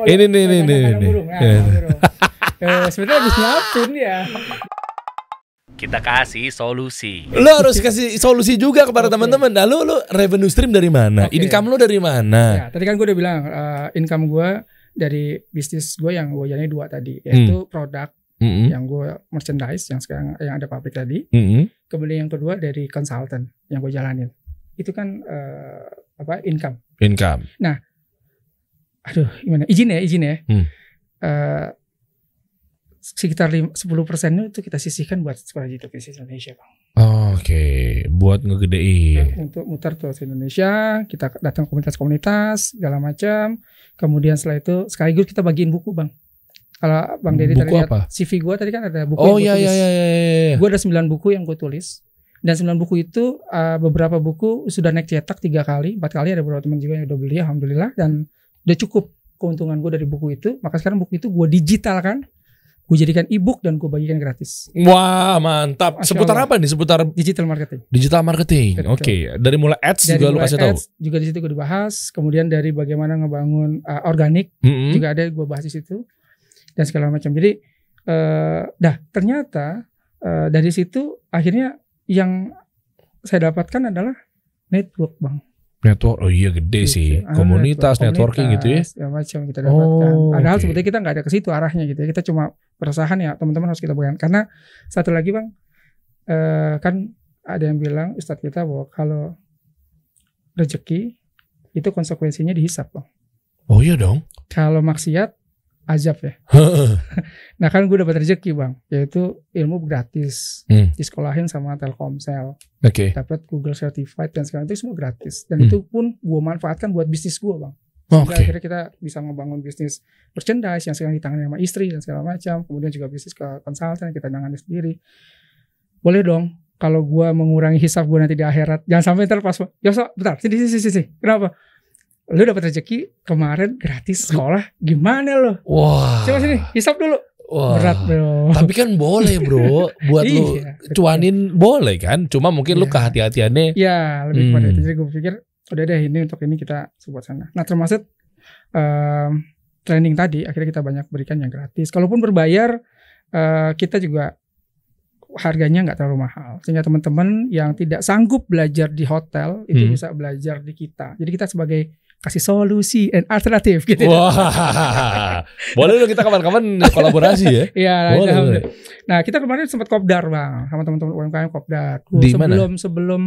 Ini nih. Burung. Sebenarnya habis nyiapin ya. Kita kasih solusi. Lo harus kasih solusi juga kepada teman-teman. Nah, lo revenue stream dari mana? Income lo dari mana? Ya, tadi kan gue udah bilang income gue dari bisnis gue yang gue jalani 2 tadi, yaitu produk yang gue merchandise yang sekarang yang ada pabrik tadi. Kemudian yang kedua dari consultant yang gue jalanin. Itu kan income. Nah, aduh gimana? Izin ya. Sekitar 10% itu kita sisihkan buat sekolah digital bisnis Indonesia, Bang. Oke, buat ngegedein. Untuk muter tuh di Indonesia, kita datang komunitas-komunitas segala macam. Kemudian setelah itu sekaligus kita bagiin buku, Bang. Kalau Bang Dedi tadi lihat CV gue tadi kan ada buku yang gue tulis. Gue ada 9 buku yang gue tulis. Dan 9 buku itu beberapa buku sudah naik cetak 3 kali, 4 kali, ada beberapa teman juga yang udah beli, alhamdulillah, dan udah cukup keuntungan gue dari buku itu. Maka sekarang buku itu gue digitalkan. Gue jadikan e-book dan gue bagikan gratis. Wah, mantap. Seputar apa nih? Seputar digital marketing. Oke. Dari mulai ads juga lu kasih tahu. Juga di situ gue dibahas. Kemudian dari bagaimana ngebangun organik juga ada gue bahas di situ dan segala macam. Jadi ternyata dari situ akhirnya yang saya dapatkan adalah network, Bang. Network, oh iya gede gitu sih. Komunitas, networking gitu ya. Ya macam kita dapatkan. Padahal sebetulnya kita nggak ada ke situ arahnya gitu ya. Kita cuma perusahaan ya teman-teman harus kita bayangkan. Karena satu lagi, Bang, kan ada yang bilang Ustadz kita bahwa kalau rezeki itu konsekuensinya dihisap, Bang. Oh iya dong. Kalau maksiat azab ya. Nah kan gue dapat rezeki, Bang, yaitu ilmu gratis, disekolahin sama Telkomsel, dapat Google Certified dan sekarang itu semua gratis. Dan itu pun gue manfaatkan buat bisnis gue, Bang. Sehingga akhirnya kita bisa ngebangun bisnis merchandise yang sekarang ditangani sama istri dan segala macam. Kemudian juga bisnis ke konsultan kita tangani sendiri. Boleh dong kalau gue mengurangi hisab gue nanti di akhirat. Jangan sampai terlepas. Yoso, bentar, sini. Kenapa? Lu dapat rezeki kemarin gratis sekolah, gimana lo? Wah. Coba sini, hisap dulu. Wah. Berat, bro. Tapi kan boleh, bro. Buat lu cuanin boleh kan? Cuma mungkin lu kehati-hatiannya. Ya, lebih kepada itu. Jadi gue pikir udah deh ini untuk ini kita buat sana. Nah, termasuk training tadi akhirnya kita banyak berikan yang gratis. Kalaupun berbayar, kita juga harganya nggak terlalu mahal. Sehingga teman-teman yang tidak sanggup belajar di hotel itu bisa belajar di kita. Jadi kita sebagai kasih solusi dan alternatif gitu. Wah, boleh dong kita kapan-kapan kolaborasi ya? Iya, boleh. Nah kita kemarin sempat kopdar, Bang, sama teman-teman UMKM kopdar. Sebelum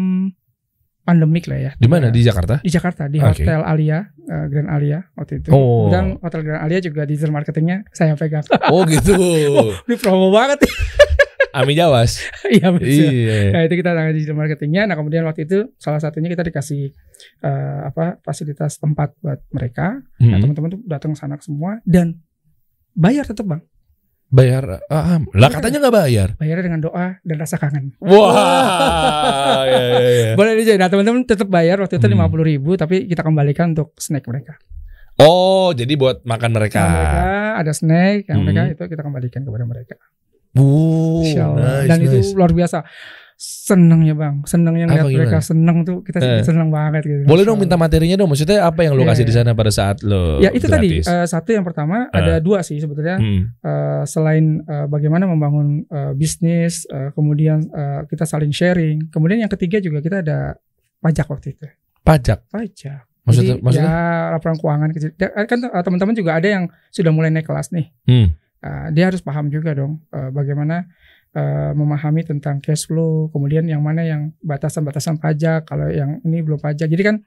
pandemik lah ya. Di mana? Di Jakarta? Di Jakarta, di Hotel Alia, Grand Alia waktu itu. Dan Hotel Grand Alia juga digital marketingnya saya pegang. Oh gitu. Ini promo banget. Ami Jawas. Iya betul. Nah itu kita tangani digital marketingnya. Nah kemudian waktu itu salah satunya kita dikasih fasilitas tempat buat mereka. Nah teman-teman tuh datang ke sana semua dan bayar tetap, Bang. Bayar? Lah katanya nggak bayar. Bayar dengan doa dan rasa kangen. Wah. Ya. Boleh aja. Nah teman-teman tetap bayar waktu itu 50.000 tapi kita kembalikan untuk snack mereka. Oh jadi buat makan mereka. Ada snack yang mereka itu kita kembalikan kepada mereka. Nice, dan itu luar biasa senengnya, Bang, senengnya ngeliat mereka seneng tuh kita seneng banget gitu. Boleh dong minta materinya dong, maksudnya apa yang lo kasih di sana pada saat lo ya itu gratis? Tadi satu yang pertama ada 2 sih sebetulnya. Selain bagaimana membangun bisnis, kemudian kita saling sharing, kemudian yang ketiga juga kita ada pajak waktu itu. Pajak maksudnya ya laporan keuangan kecil kan. Teman-teman juga ada yang sudah mulai naik kelas nih. Dia harus paham juga dong bagaimana memahami tentang cash flow, kemudian yang mana yang batasan-batasan pajak, kalau yang ini belum pajak. Jadi kan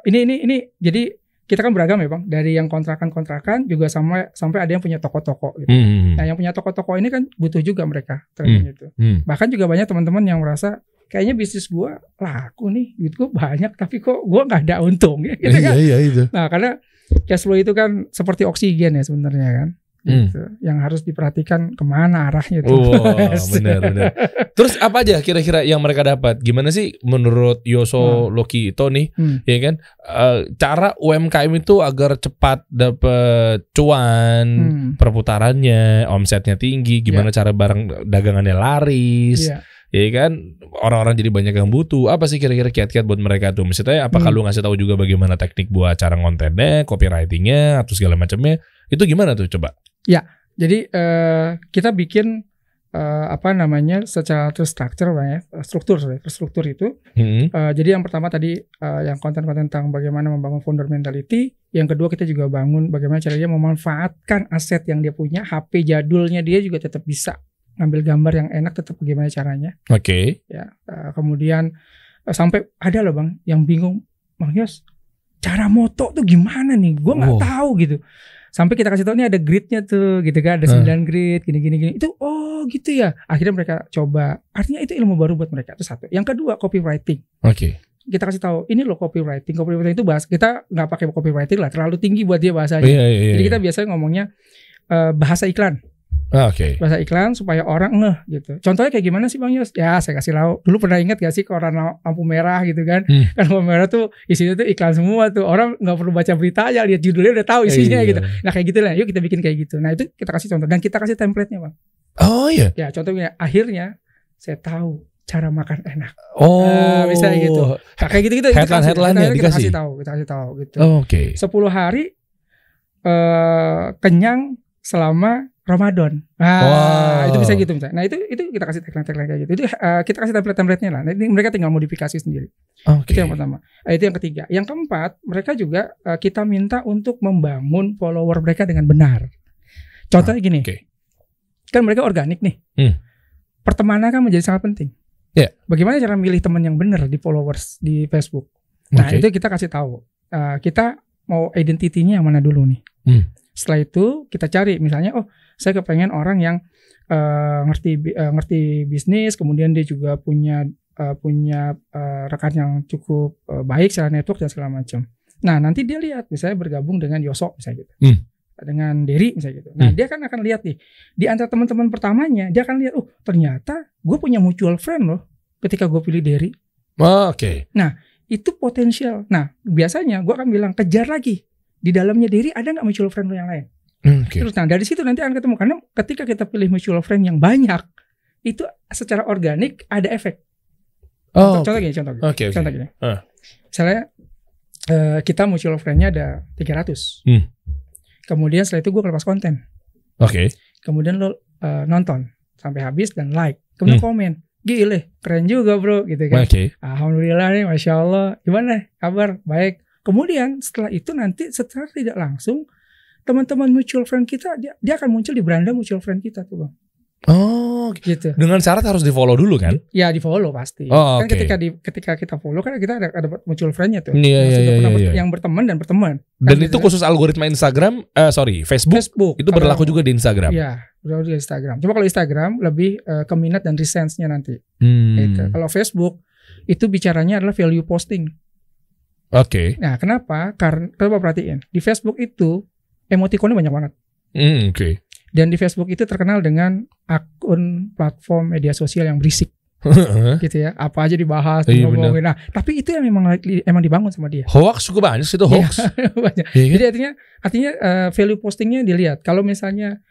ini jadi kita kan beragam ya, Bang, dari yang kontrakan juga sampai ada yang punya toko-toko gitu. Nah yang punya toko-toko ini kan butuh juga mereka training itu. Bahkan juga banyak teman-teman yang merasa kayaknya bisnis gue laku nih, duit gue banyak tapi kok gue nggak ada untung gitu kan. Iya itu. Nah karena cash flow itu kan seperti oksigen ya sebenarnya kan. Gitu. Yang harus diperhatikan kemana arahnya tuh. Benar. Terus apa aja kira-kira yang mereka dapat? Gimana sih menurut Yoso Loki itu nih, ya kan? Cara UMKM itu agar cepat dapat cuan, perputarannya, omsetnya tinggi, gimana cara barang dagangannya laris, ya kan orang-orang jadi banyak yang butuh. Apa sih kira-kira kiat-kiat buat mereka tuh? Maksudnya apakah lu ngasih tahu juga bagaimana teknik buat cara ngontennya, copywritingnya atau segala macamnya? Itu gimana tuh coba? Ya, jadi kita bikin secara terstruktur ya, terstruktur itu. Jadi yang pertama tadi yang konten-konten tentang bagaimana membangun founder mentality. Yang kedua kita juga bangun bagaimana caranya memanfaatkan aset yang dia punya, HP jadulnya dia juga tetap bisa ngambil gambar yang enak, tetap bagaimana caranya. Oke. Ya, kemudian sampai ada loh Bang yang bingung, Bang Yos, cara moto tuh gimana nih? Gue nggak tahu gitu. Sampai kita kasih tahu nih ada gridnya tuh gitu kan, ada 9 grid gini. Itu gitu ya. Akhirnya mereka coba. Artinya itu ilmu baru buat mereka. Itu satu. Yang kedua copywriting. Oke. Kita kasih tahu ini loh copywriting. Copywriting itu bahasa kita nggak pakai copywriting lah, terlalu tinggi buat dia bahasanya. Jadi kita biasanya ngomongnya bahasa iklan. Oke. Bahasa iklan supaya orang ngeh gitu. Contohnya kayak gimana sih Bang Yos? Ya saya kasih tahu. Dulu pernah ingat gak sih koran lampu merah gitu kan? Kan lampu merah tuh isinya tuh iklan semua tuh. Orang nggak perlu baca berita aja, lihat judulnya udah tahu isinya gitu. Nah kayak gitu lah. Yuk kita bikin kayak gitu. Nah itu kita kasih contoh dan kita kasih template-nya Bang. Oh iya. Ya contohnya akhirnya saya tahu cara makan enak. Misalnya gitu. Nah, kayak gitu-gitu. Headline-nya kita kasih tahu gitu. Oke. 10 hari kenyang selama Ramadan. Itu bisa gitu misalnya. Nah, itu kita kasih tagline kayak gitu. Itu kita kasih template-nya lah. Nanti mereka tinggal modifikasi sendiri. Itu yang pertama. Itu yang ketiga. Yang keempat, mereka juga kita minta untuk membangun follower mereka dengan benar. Contohnya gini. Kan mereka organik nih. Pertemanan kan menjadi sangat penting. Bagaimana cara milih teman yang benar di followers di Facebook? Nah, itu kita kasih tahu. Kita mau identitinya yang mana dulu nih. Setelah itu kita cari misalnya saya kepengen orang yang ngerti bisnis, kemudian dia juga punya rekan yang cukup baik secara network dan segala macam. Nah nanti dia lihat misalnya bergabung dengan Yoso misalnya gitu, dengan Derry misalnya gitu. Nah dia kan akan lihat nih di antara teman-teman pertamanya dia akan lihat ternyata gue punya mutual friend loh ketika gue pilih Derry. Nah itu potensial. Nah biasanya gue akan bilang kejar lagi. Di dalamnya Derry ada nggak mutual friend lo yang lain? Terus dari situ nanti akan ketemu karena ketika kita pilih mutual friend yang banyak itu secara organik ada efek. Contoh gini. Misalnya kita mutual friend-nya ada 300. Kemudian setelah itu gue lepas konten. Kemudian lo nonton sampai habis dan like. Kemudian komen. Gile, keren juga bro gitu kan. Alhamdulillah nih, Masya Allah. Gimana kabar? Baik. Kemudian setelah itu nanti secara tidak langsung teman-teman mutual friend kita dia akan muncul di beranda mutual friend kita tuh Bang. Gitu. Dengan syarat harus di follow dulu kan? Ya di follow pasti. Kan ketika kita follow kan kita ada mutual friendnya tuh. Yang berteman dan berteman. Dan kan itu gitu, khusus algoritma Instagram, Facebook. Itu berlaku juga di Instagram. Iya, berlaku di Instagram. Cuma kalau Instagram lebih ke minat dan resense-nya nanti. Gitu. Kalau Facebook itu bicaranya adalah value posting. Nah, kenapa? Karena coba perhatiin di Facebook itu emotikonnya banyak banget. Dan di Facebook itu terkenal dengan akun platform media sosial yang berisik, gitu ya. Apa aja dibahas, ngomongin. Nah, tapi itu yang emang dibangun sama dia. Hoax juga banyak itu hoax. Banyak. Jadi artinya value postingnya dilihat. Kalau misalnya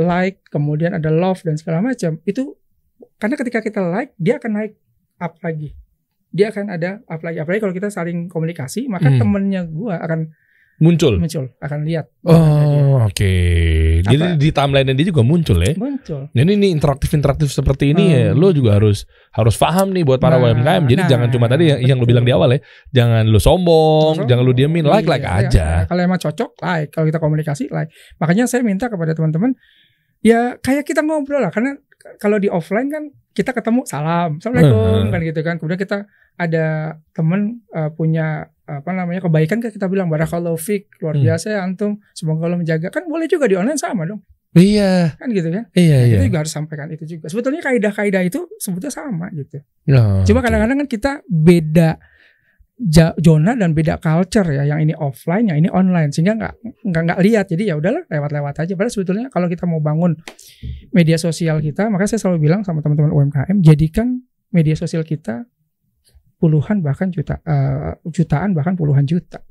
like, kemudian ada love dan segala macam, itu karena ketika kita like, dia akan naik up lagi. Dia akan ada apalagi kalau kita saling komunikasi maka temennya gue akan muncul akan lihat. Jadi di timeline dia juga muncul ya. Jadi ini interaktif seperti ini ya lo juga harus paham nih buat para UMKM. Jadi jangan cuma tadi yang lo bilang di awal ya, jangan lo sombong, jangan lo diemin, like aja. Kalau emang cocok like, kalau kita komunikasi like. Makanya saya minta kepada teman-teman ya kayak kita ngobrol lah, karena kalau di offline kan kita ketemu assalamualaikum kan gitu kan. Kemudian kita ada teman punya kebaikan kan kita bilang barakallahu fik, luar biasa ya antum, semoga Allah menjaga. Kan boleh juga di online sama dong. Iya. Kan gitu kan. Iya. Kita juga harus sampaikan itu juga. Sebetulnya kaidah-kaidah itu sebetulnya sama gitu. Cuma kadang-kadang kan kita beda zona dan beda culture ya, yang ini offline, yang ini online, sehingga nggak lihat. Jadi ya udahlah lewat-lewat aja. Padahal sebetulnya kalau kita mau bangun media sosial kita, maka saya selalu bilang sama teman-teman UMKM, jadikan media sosial kita puluhan bahkan jutaan bahkan puluhan juta.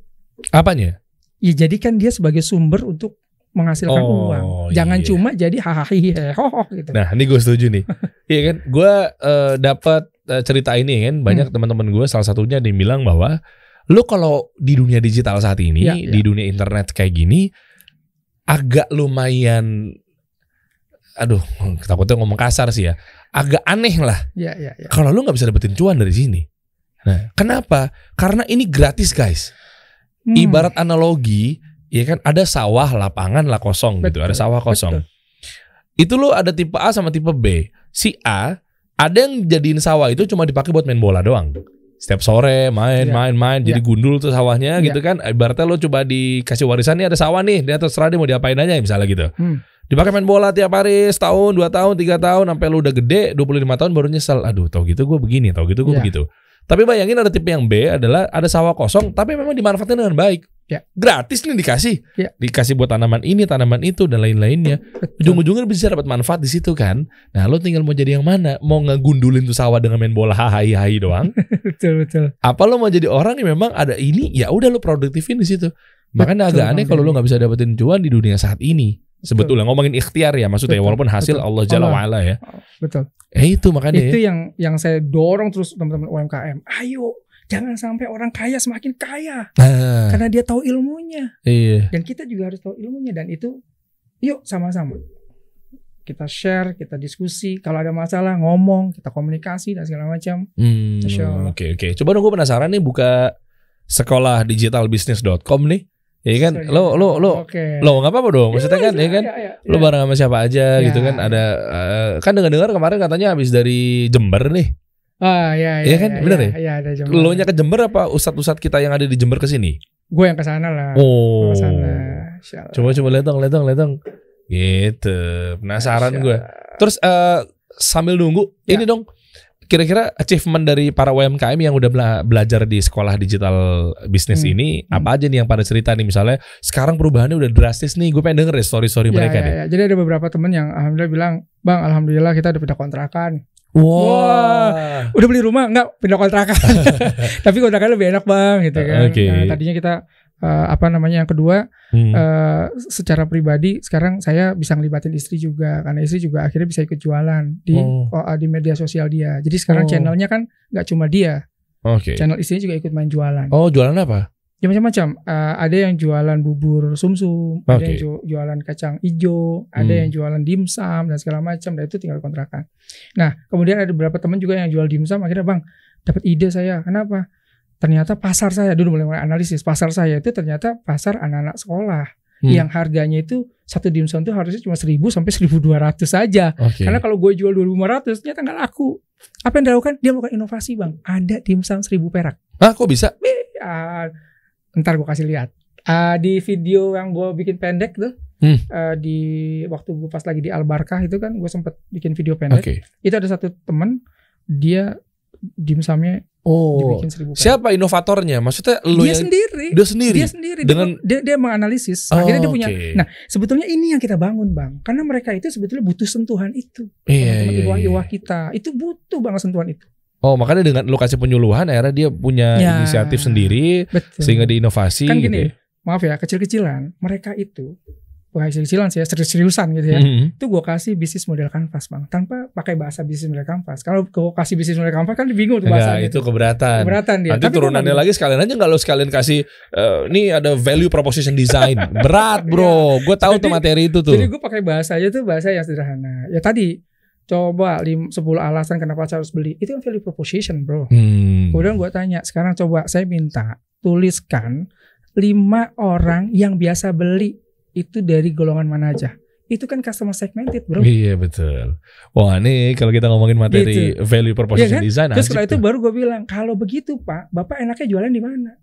Apanya? Ya jadikan dia sebagai sumber untuk menghasilkan uang. Jangan cuma jadi hahaha hoho gitu. Nah, ini gue setuju nih. Iya kan, gue dapat cerita ini kan, banyak teman-teman gue salah satunya dia bilang bahwa lu kalau di dunia digital saat ini, di dunia internet kayak gini, agak lumayan, aduh, takutnya ngomong kasar sih ya, agak aneh lah. Kalau lu nggak bisa dapetin cuan dari sini. Nah, kenapa? Karena ini gratis guys. Ibarat analogi, ya kan, ada sawah lapangan lah kosong gitu, ada sawah kosong. Itu lo ada tipe A sama tipe B. Si A ada yang jadiin sawah itu cuma dipakai buat main bola doang. Setiap sore main, jadi gundul tuh sawahnya gitu kan. Ibaratnya lo coba dikasih warisan nih ada sawah nih, dia terserah dia mau diapain aja misalnya gitu. Dipakai main bola tiap hari setahun, 2 tahun, 3 tahun sampai lo udah gede 25 tahun baru nyesel. Aduh, tau gitu gue begini, tau gitu gue begitu. Tapi bayangin ada tipe yang B adalah ada sawah kosong tapi memang dimanfaatkan dengan baik. Gratis nih dikasih buat tanaman ini, tanaman itu dan lain-lainnya. Ujung-ujungnya bisa dapat manfaat di situ kan. Nah, lo tinggal mau jadi yang mana? Mau ngegundulin tuh sawah dengan main bola hai doang? Betul. Apa lo mau jadi orang yang memang ada ini? Ya udah lo produktifin di situ. Makanya agak aneh kalau lo nggak bisa dapetin cuan di dunia saat ini. Sebetulnya ngomongin ikhtiar ya maksudnya, walaupun hasil Allah Jalla wa'ala ya. Betul. Itu makanya. Itu yang saya dorong terus teman-teman UMKM. Ayo. Jangan sampai orang kaya semakin kaya karena dia tahu ilmunya. Dan kita juga harus tahu ilmunya. Dan itu yuk sama-sama kita share, kita diskusi. Kalau ada masalah ngomong, kita komunikasi dan segala macam. Oke. Coba dong, gue penasaran nih buka sekolahdigitalbusiness.com nih. Ya kan, lo nggak apa-apa dong. Maksudnya kan, ya kan, lo bareng sama siapa aja gitu kan. Ada kan dengar kemarin katanya habis dari Jember nih. Iya kan, bener ya? Iya, ada Jember. Lo nya ke Jember apa ustadz kita yang ada di Jember ke sini? Gue yang ke sana lah. Coba lihat dong. Gitu. Penasaran gue. Terus sambil nunggu, ini dong. Kira-kira achievement dari para UMKM yang udah belajar di sekolah digital bisnis ini apa aja nih yang pada cerita nih, misalnya sekarang perubahannya udah drastis nih, gue pengen denger story mereka deh. Jadi ada beberapa temen yang alhamdulillah bilang, Bang, alhamdulillah kita udah pindah kontrakan. Wah, udah beli rumah enggak, pindah kontrakan. Tapi kontrakan lebih enak bang gitu kan. Nah, tadinya kita yang kedua secara pribadi sekarang saya bisa ngelibatin istri juga, karena istri juga akhirnya bisa ikut jualan di media sosial dia. Jadi sekarang channelnya kan nggak cuma dia, channel istrinya juga ikut main jualan. Jualan apa? Ya macam-macam. Ada yang jualan bubur sumsum, ada yang jualan kacang hijau, ada yang jualan dimsum dan segala macam. Dan itu tinggal kontrakan. Nah, kemudian ada beberapa teman juga yang jual dimsum. Akhirnya bang, dapat ide saya. Kenapa? Ternyata pasar saya dulu mulai analisis. Pasar saya itu ternyata pasar anak-anak sekolah yang harganya itu satu dimsum itu harusnya cuma 1.000 sampai 1.200 saja. Karena kalau gue jual 2.500 ternyata nggak laku. Apa yang dilakukan? Dia melakukan inovasi bang. Ada dimsum 1.000 perak. Kok bisa? Ntar gue kasih lihat di video yang gue bikin pendek tuh, di waktu gue pas lagi di Al-Barkah itu kan gue sempet bikin video pendek. Itu ada satu temen dia dimsumnya dibikin 1.000 perak. Siapa inovatornya? Maksudnya dia sendiri dengan dia menganalisis. Akhirnya dia punya. Nah sebetulnya ini yang kita bangun bang, karena mereka itu sebetulnya butuh sentuhan itu. Teman-teman iwa kita itu butuh banget sentuhan itu. Makanya dengan lokasi penyuluhan akhirnya dia punya inisiatif sendiri. Betul. Sehingga diinovasi kan gini, gitu ya. Maaf ya, kecil-kecilan mereka itu bukan kecil-kecilan sih ya, serius-seriusan gitu ya. Itu gue kasih bisnis model kanvas bang, tanpa pakai bahasa bisnis model kanvas. Kalau gue kasih bisnis model kanvas kan bingung tuh bahasanya. Itu keberatan dia. Nanti tapi turunannya lagi sekalian aja nggak lo sekalian kasih ini ada value proposition design. Berat bro, gue tahu tuh materi itu tuh. Jadi gue pakai bahasa aja tuh bahasa yang sederhana. Ya tadi coba 10 alasan kenapa saya harus beli. Itu kan value proposition bro. Kemudian gue tanya, sekarang coba saya minta tuliskan 5 orang yang biasa beli itu dari golongan mana aja. Itu kan customer segmented bro. Iya betul. Wah ini kalau kita ngomongin materi value proposition design. Terus setelah itu baru gue bilang, kalau begitu pak, bapak enaknya jualan di mana?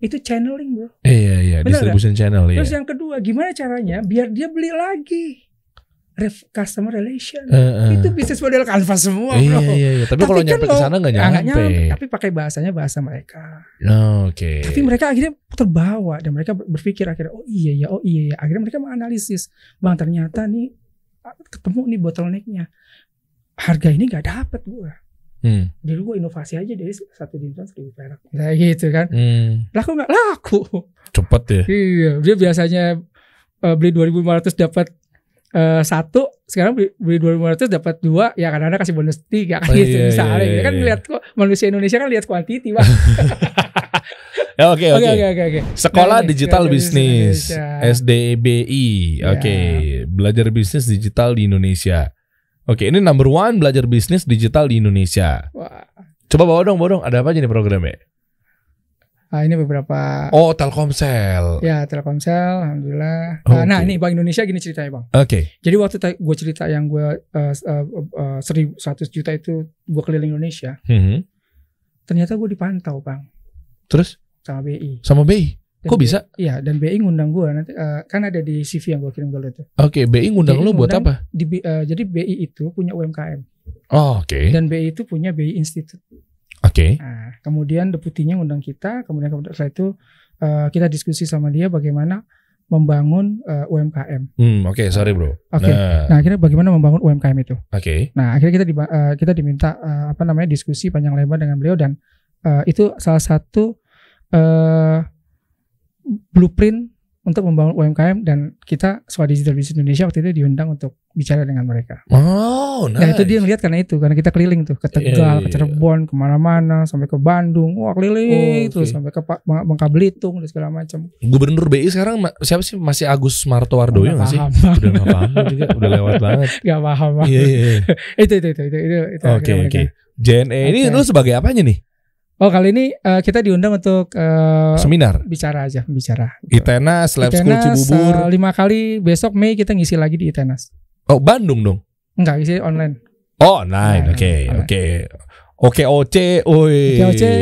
Itu channeling bro. Iya distribution channel. Terus yang kedua, gimana caranya biar dia beli lagi? Customer relation itu bisnis model kanvas semua bro. Iya. Tapi kalau nyampe ke sana nggak nyampe. Tapi pakai bahasanya bahasa mereka. Tapi mereka akhirnya terbawa dan mereka berpikir akhirnya oh iya. Akhirnya mereka menganalisis, bang ternyata nih ketemu nih bottlenecknya. Harga ini nggak dapat gue. Dulu gue inovasi aja dari satu dimsum 1.000 perak. Kayak gitu kan. Laku nggak laku. Cepet ya. Iya, dia biasanya beli 2.500 dapat 1, sekarang beli 2.500 dapat 2, ya kadang-kadang kasih bonus 3 kan gitu misalnya. iya. Kan lihat kok manusia Indonesia kan lihat kuantiti, Bang. Oke. Sekolah Digital Bisnis SDBI. Oke. Belajar bisnis digital di Indonesia. Oke, ini number 1 belajar bisnis digital di Indonesia. Wah. Coba bawa dong. Ada apa aja nih programnya? Ini beberapa. Oh, Telkomsel. Ya, Telkomsel, alhamdulillah. Okay. Nah, ini Bank Indonesia gini ceritanya, Bang. Oke. Jadi waktu gue cerita yang gue 100 juta itu gue keliling Indonesia, ternyata gue dipantau, Bang. Terus? Sama BI. Sama BI? Kok bisa? Iya, dan BI ngundang gue nanti kan ada di CV yang gue kirim dulu itu. Oke, BI ngundang lu buat apa? Jadi BI itu punya UMKM. Oh, oke. Dan BI itu punya BI Institute. Oke. Nah, kemudian deputinya ngundang kita, kemudian setelah itu kita diskusi sama dia bagaimana membangun UMKM. Oke, sorry bro. Oke. Nah, akhirnya bagaimana membangun UMKM itu? Oke. Nah, akhirnya kita diminta diskusi panjang lebar dengan beliau, dan itu salah satu blueprint untuk membangun UMKM, dan kita Sekolah Digital Business Indonesia waktu itu diundang untuk bicara dengan mereka. Oh, nice. Nah, itu dia ngelihat karena kita keliling tuh ke Tegal, ke Cirebon, kemana-mana, sampai ke Bandung, wah keliling terus sampai ke Bangka Belitung dan segala macam. Gubernur BI sekarang siapa sih? Masih Agus Martowardoyo nggak sih? Udah nggak paham juga, udah lewat banget. Gak paham. Iya. Itu. Oke. JNE ini lu sebagai apanya nih? Oh, kali ini kita diundang untuk seminar. Bicara. ITENAS, Lab School Cibubur. 5 kali, besok Mei kita ngisi lagi di ITENAS. Oh, Bandung dong? Enggak, ngisi online. Oh, online. Oke. OKOC,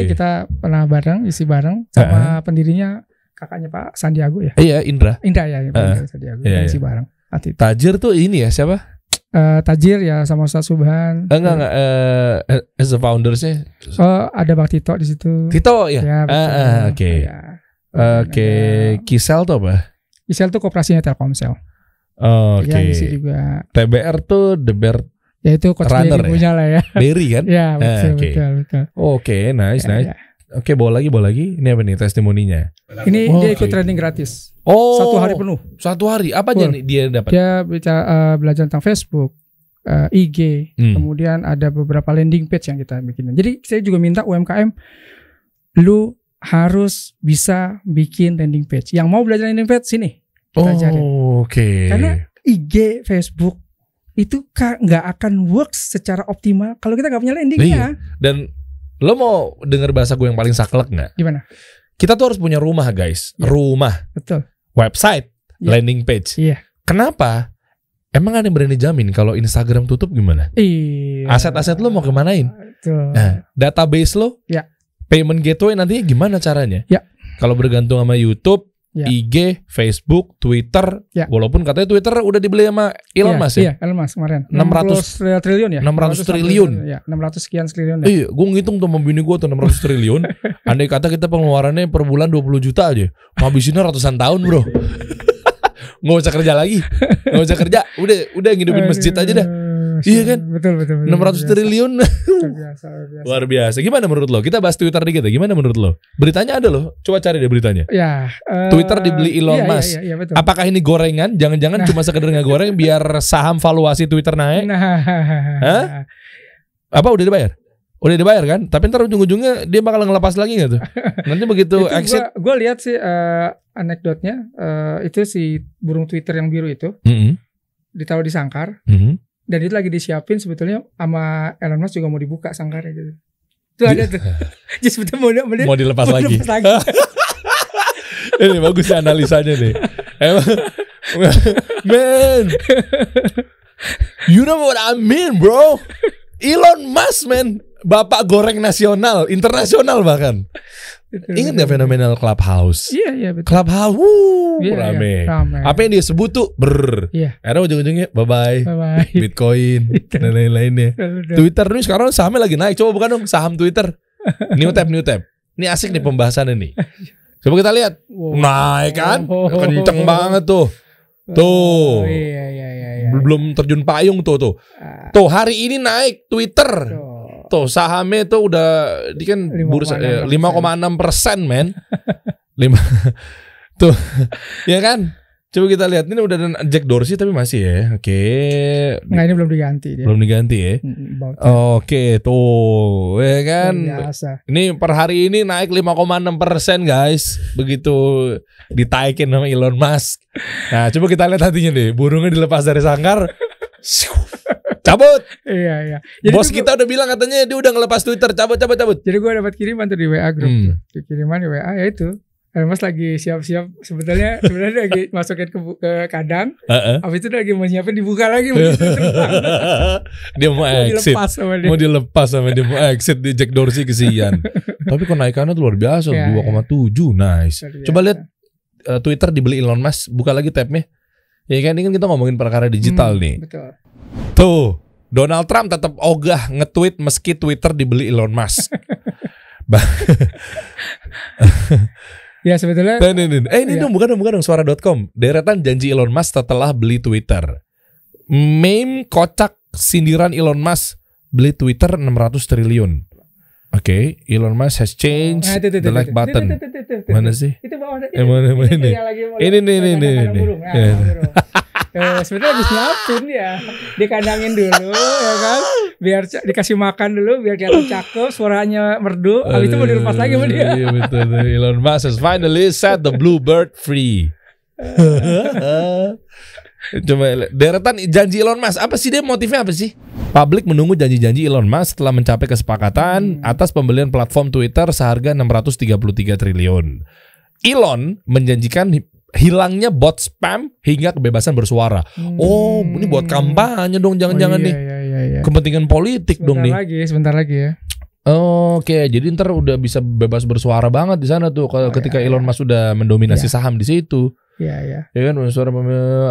kita pernah isi bareng sama pendirinya kakaknya Pak Sandiago ya. Iya, Indra ya, Sandiago. Isi bareng. Tajir tuh ini ya, siapa? Tajir ya sama Ustaz Subhan. Enggak as the foundersnya. Oh, ada Bang Tito di situ. Tito ya. Oke. Oke, Kisel tuh apa? Kisel tuh koperasinya Telkomsel. Oke. Yang isi juga. TBR tuh The Bear. Ya itu coach Berry punya lah ya. Berry kan? Ya, betul. Oke, nice. Oke, bawa lagi. Ini apa nih testimoninya? Ini dia ikut training gratis. 1 hari penuh. 1 hari. Apa aja nih dia dapat? Dia belajar tentang Facebook, IG, kemudian ada beberapa landing page yang kita bikin. Jadi saya juga minta UMKM, lu harus bisa bikin landing page. Yang mau belajar landing page sini kita ajarin. Oke. Karena IG, Facebook itu nggak akan works secara optimal kalau kita nggak punya landingnya. Iya. Dan lo mau dengar bahasa gue yang paling saklek nggak? Gimana? Kita tuh harus punya rumah, guys. Ya. Rumah. Betul. Website, landing page. Iya. Kenapa? Emang ada yang berani jamin kalau Instagram tutup gimana? Iya. Aset-aset lo mau kemanain? Betul. Nah, database lo, payment gateway nantinya gimana caranya? Ya. Kalau bergantung sama YouTube, IG, Facebook, Twitter, walaupun katanya Twitter udah dibeli sama Elon Musk ya? Iya, Elon Musk kemarin 600 triliun ya? 600 triliun. Ya, 600 sekian triliun. Iya, gue ngitung tuh sama bini gue tuh 600 triliun. Andai kata kita pengeluarannya per bulan 20 juta aja, ngabisinnya ratusan tahun bro. Nggak usah kerja lagi, nggak usah kerja, udah ngidupin masjid aja dah. Iya kan? Betul. 600 triliun. Luar biasa. Gimana menurut lo? Kita bahas Twitter dikit ya. Gimana menurut lo? Beritanya ada loh. Coba cari deh beritanya. Ya. Twitter dibeli Elon Musk. Iya, betul. Apakah ini gorengan? Jangan-jangan cuma sekedar ngegoreng biar saham valuasi Twitter naik? Hah? Apa udah dibayar? Udah dibayar kan? Tapi ntar ujung-ujungnya dia bakal ngelepas lagi gak tuh? Nanti begitu exit. Gue lihat sih anekdotnya itu si burung Twitter yang biru itu ditaruh di sangkar. Dan itu lagi disiapin sebetulnya sama Elon Musk juga mau dibuka sangkarnya gitu. Tuh ada tuh. Jadi sebetulnya mau dilepas lagi. Ini bagus ya analisanya nih. Emang, man, you know what I mean, bro? Elon Musk, man, bapak goreng nasional, internasional bahkan. Ingat gak fenomenal Clubhouse? Iya betul. Clubhouse, rame. Apa yang dia sebut tuh akhirnya ujung-ujungnya bye-bye Bitcoin dan lain-lainnya. Twitter nih sekarang sahamnya lagi naik. Coba bukan dong saham Twitter. New tab. Ini asik nih pembahasannya nih. Coba kita lihat. Naik kan? Kenceng banget tuh. Tuh. Iya. Belum terjun payung tuh. Tuh hari ini naik Twitter. Tuh sahamnya tuh udah di kan bursa 5,6%, men. 5 tuh. Ya kan? Coba kita lihat ini udah ada Jack Dorsey tapi masih ya. Oke. Nah ini belum diganti dia. Belum diganti ya. Oke, tuh ya kan. Biasa. Ini per hari ini naik 5,6% guys. Begitu ditaikin sama Elon Musk. Nah, coba kita lihat hatinya deh. Burungnya dilepas dari sangkar. Cabut. Iya. Jadi bos kita udah bilang katanya dia udah ngelepas Twitter. Cabut. Jadi gue dapat kiriman tuh di WA grup tuh. Kiriman di WA ya itu. Mas lagi siap-siap sebetulnya lagi masukin ke kandang. Habis itu lagi mau nyiapin dibuka lagi. Dia mau exit. Mau dilepas sama dia mau exit di Jack Dorsey kesian. Tapi kenaikannya tuh luar biasa 2,7. Nice. Coba lihat Twitter dibeli Elon Musk. Buka lagi tabnya. Ya kan ini kan kita ngomongin perkara digital nih. Betul. Tuh Donald Trump tetap ogah nge-tweet meski Twitter dibeli Elon Musk. Ya sebetulnya ini dong bukan dong suara.com. Deretan janji Elon Musk setelah beli Twitter. Meme kocak sindiran Elon Musk beli Twitter 600 triliun. Oke, Elon Musk has changed the like button. Mana sih? Itu bawah. Ini. Sebetulnya habis nyiapin ya, dikandangin dulu ya kan, biar dikasih makan dulu biar kelihatan cakep, suaranya merdu, habis itu mau dilepas lagi sama dia. Iya betul. Elon Musk has finally set the bluebird free. Coba deretan janji Elon Musk, apa sih dia motifnya apa sih? Publik menunggu janji-janji Elon Musk setelah mencapai kesepakatan atas pembelian platform Twitter seharga 633 triliun. Elon menjanjikan hilangnya bot spam hingga kebebasan bersuara. Oh, ini buat kampanye dong, jangan-jangan nih. Iya. Kepentingan politik dong nih. Sebentar lagi ya. Oke, jadi ntar udah bisa bebas bersuara banget di sana tuh kalau ketika Elon Musk sudah mendominasi saham di situ. Iya. Ya kan suara.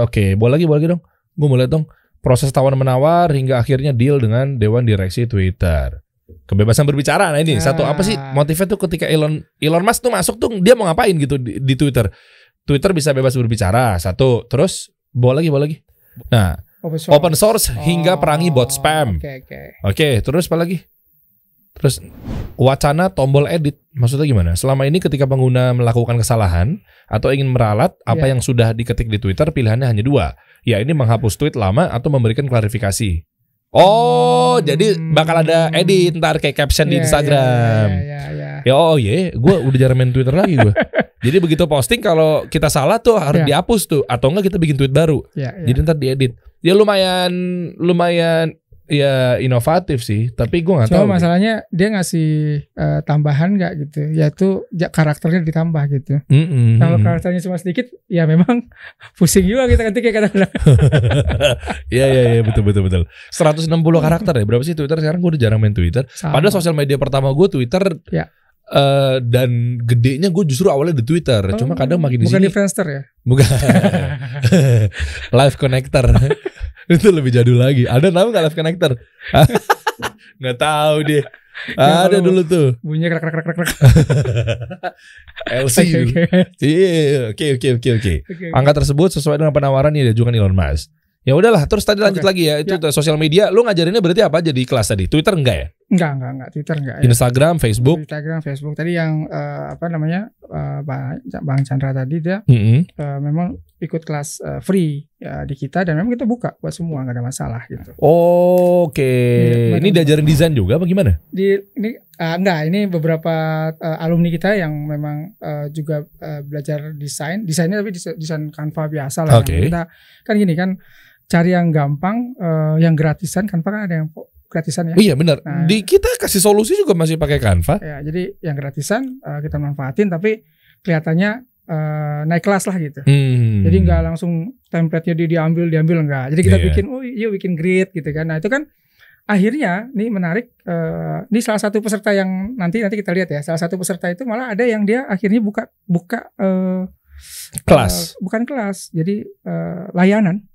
Oke, boleh lagi dong. Gue mau lihat dong proses tawar-menawar hingga akhirnya deal dengan Dewan Direksi Twitter. Kebebasan berbicara. Nah ini satu apa sih motifnya tuh ketika Elon Musk tuh masuk tuh dia mau ngapain gitu di Twitter? Twitter bisa bebas berbicara satu, terus bawa lagi. Nah, open source hingga perangi bot spam. Oke, terus apa lagi? Terus wacana tombol edit, maksudnya gimana? Selama ini ketika pengguna melakukan kesalahan atau ingin meralat apa yang sudah diketik di Twitter, pilihannya hanya dua. Ya ini menghapus tweet lama atau memberikan klarifikasi. Oh, jadi bakal ada edit ntar kayak caption di Instagram. Gue udah jarang main Twitter lagi gue. Jadi begitu posting kalau kita salah tuh harus dihapus tuh atau enggak kita bikin tweet baru. Jadi ntar diedit. Ya lumayan ya inovatif sih, tapi gue nggak tahu. Cuma masalahnya dia ngasih tambahan nggak gitu, yaitu karakternya ditambah gitu. Kalau karakternya cuma sedikit, ya memang pusing juga kita ketika kadang-kadang. Iya betul. 160 karakter ya, berapa sih Twitter sekarang? Gue udah jarang main Twitter. Padahal sosial media pertama gue Twitter. Dan gedenya gue justru awalnya di Twitter, cuma kadang makin di sini. Bukan di Friendster ya? Bukan. Live Connector. Itu lebih jadul lagi. Ada tahu nggak Live Connector? Nggak tahu deh. Ada dulu tuh. Bunyinya krak. LC. Iya, oke. Angka tersebut sesuai dengan penawaran yang diajukan Elon Musk. Ya udahlah, terus tadi lanjut lagi ya. Itu sosial media, lu ngajarinnya berarti apa aja di kelas tadi? Twitter enggak ya? Enggak, Twitter enggak. Instagram, Facebook. Tadi yang Bang Chandra tadi dia memang ikut kelas free ya di kita dan memang kita buka buat semua, enggak ada masalah gitu. Oke. Ini diajarin desain juga apa gimana? Ini beberapa alumni kita yang memang juga belajar desainnya tapi desain Canva biasa lah. Kita kan gini kan cari yang gampang, yang gratisan. Canva kan ada yang gratisan ya. Oh iya benar. Nah, di kita kasih solusi juga masih pakai Canva. Ya, jadi yang gratisan kita manfaatin tapi kelihatannya naik kelas lah gitu. Jadi nggak langsung template-nya diambil enggak. Jadi kita bikin grid gitu kan. Nah itu kan akhirnya nih menarik. Ini salah satu peserta yang nanti kita lihat ya. Salah satu peserta itu malah ada yang dia akhirnya buka kelas. Bukan kelas. Jadi layanan.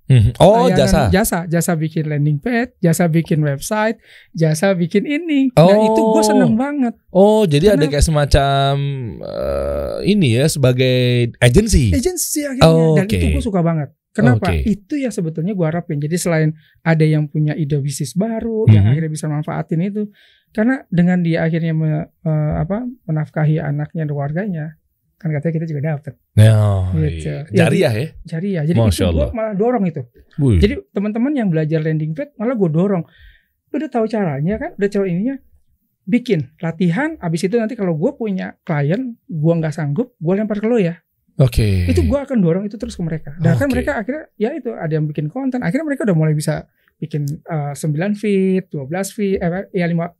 Jasa bikin landing page, jasa bikin website, jasa bikin ini. Nah itu gue seneng banget. Oh jadi ada kayak semacam ini ya sebagai agensi akhirnya. Dan itu gue suka banget. Kenapa? Itu ya sebetulnya gue harapin. Jadi selain ada yang punya ide bisnis baru, yang akhirnya bisa manfaatin itu, karena dengan dia akhirnya menafkahi anaknya dan keluarganya, kan katanya kita juga dapat. Gitu. Jariah ya? Jariah. Jadi itu gue malah dorong itu. Jadi teman-teman yang belajar landing pad malah gue dorong. Udah tahu caranya kan, udah tahu ininya, bikin latihan. Abis itu nanti kalau gue punya klien, gue nggak sanggup, gue lempar ke lo ya. Oke. Itu gue akan dorong itu terus ke mereka. Dan kan mereka akhirnya ya itu ada yang bikin konten. Akhirnya mereka udah mulai bisa bikin 9 feet, 12 feet, ya 15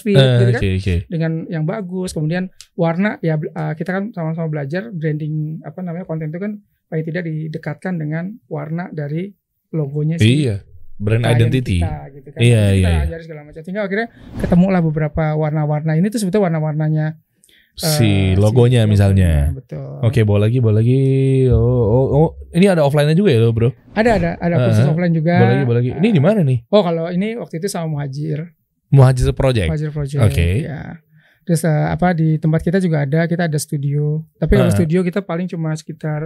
feet, gitu kan? Dengan yang bagus. Kemudian warna ya kita kan sama-sama belajar branding konten itu kan paling tidak didekatkan dengan warna dari logonya sih. Iya. Brand identity. Kita, gitu kan. Iya, kita ajarin segala macam. Sehingga akhirnya ketemulah beberapa warna-warna ini tuh sebetulnya warna-warnanya si logonya misalnya. Betul. Oke, bawa lagi. Oh, ini ada offline-nya juga ya lo, Bro? Ada kursus offline juga. Bawa lagi. Ini di mana nih? Oh, kalau ini waktu itu sama Muhajir Project. Oke. Ya. Terus di tempat kita juga kita ada studio. Tapi kalau studio kita paling cuma sekitar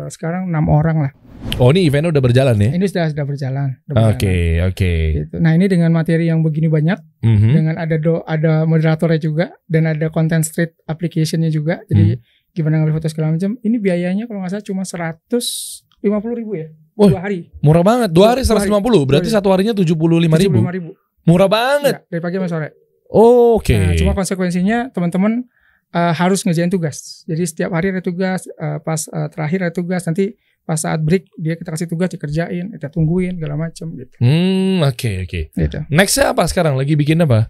sekarang 6 orang lah. Oh, ini eventnya udah berjalan ya? Ini sudah berjalan. Oke. Gitu. Nah, ini dengan materi yang begini banyak, dengan ada moderatornya juga, dan ada content street application-nya juga. Jadi gimana ngambil foto segala macam. Ini biayanya kalau nggak salah cuma 150.000 ya. 2 hari. Murah banget. 2 hari 150. Berarti 1 harinya 75.000. Murah banget. Ya, dari pagi sampai sore. Oke. Nah, cuma konsekuensinya teman-teman harus ngerjain tugas. Jadi setiap hari ada tugas, pas terakhir ada tugas, nanti pas saat break kita kasih tugas dikerjain, kita tungguin segala macam gitu. Oke. Gitu. Nextnya apa sekarang? Lagi bikin apa?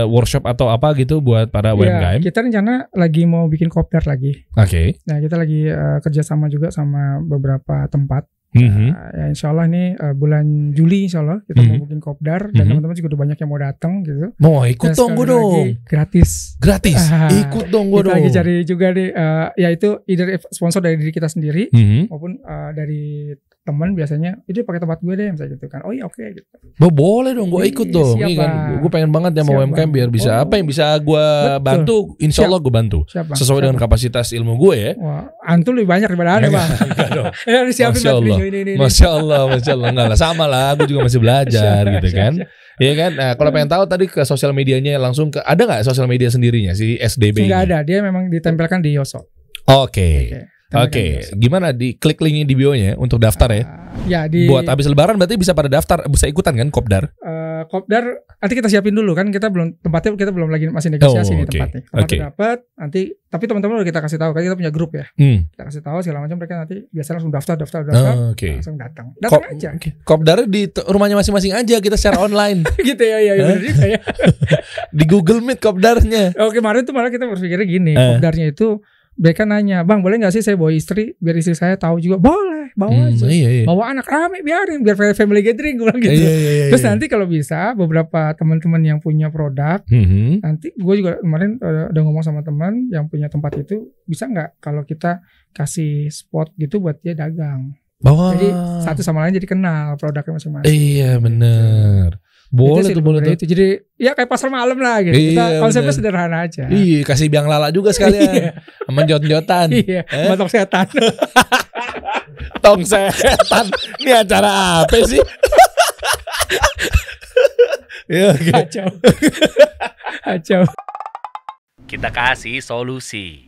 Workshop atau apa gitu buat para UMKM? Kita rencana lagi mau bikin kopdar lagi. Oke. Nah, kita lagi kerjasama juga sama beberapa tempat. Ya insya Allah ini bulan Juli insya Allah kita mau bikin kopdar dan teman-teman juga udah banyak yang mau datang gitu. Mau ikut dong gue dong. Gratis. Ikut dong gue dong. Kita lagi cari juga deh, ya itu either sponsor dari diri kita sendiri maupun dari teman biasanya itu pakai tempat gue deh misalnya gitu kan. Oh iya oke gitu. Boleh dong gue ikut dong. Ini kan gue pengen banget ya mau UMKM biar bisa apa yang bisa gue bantu. Insya Allah gue bantu. Sesuai dengan kapasitas ilmu gue ya. Wah, antum lebih banyak daripada Anda, Bang. Ya disiapin ini. Masya Allah. Enggak lah, sama lah. Aku juga masih belajar gitu kan. Iya kan. Nah, kalau pengen tahu tadi ke sosial medianya langsung ada nggak sosial media sendirinya si SDB? Nggak ada. Dia memang ditempelkan di Yoso. Oke. Gimana klik linknya di bio-nya untuk daftar ya? Buat habis lebaran berarti bisa pada daftar, bisa ikutan kan kopdar? Kopdar nanti kita siapin dulu kan, kita belum lagi masih negosiasi nih tempatnya. Dapat nanti, tapi teman-teman udah kita kasih tahu kan, kita punya grup ya. Kita kasih tahu segala macam, mereka nanti biasa langsung daftar, langsung datang aja. Kopdar di rumahnya masing-masing aja, kita secara online. Gitu ya. Di Google Meet kopdarnya. Kemarin tuh malah kita berpikirnya gini, kopdarnya itu mereka nanya, Bang boleh gak sih saya bawa istri biar istri saya tahu juga? Boleh, bawa aja. Bawa anak rame biarin, biar family gathering gue bilang gitu. Terus nanti kalau bisa beberapa teman-teman yang punya produk, nanti gue juga kemarin udah ngomong sama teman yang punya tempat itu, bisa gak kalau kita kasih spot gitu buat dia dagang. Jadi satu sama lain jadi kenal produknya masing-masing. Iya bener. Boleh tuh. Jadi ya kayak pasar malam lah gitu. Kita konsepnya sederhana aja. Iya, kasih biang lala juga sekalian. Sama jot-jotan. Iya, sama tong setan. Tong setan. Ini acara apa sih? Ya, Kacau. Kita kasih solusi.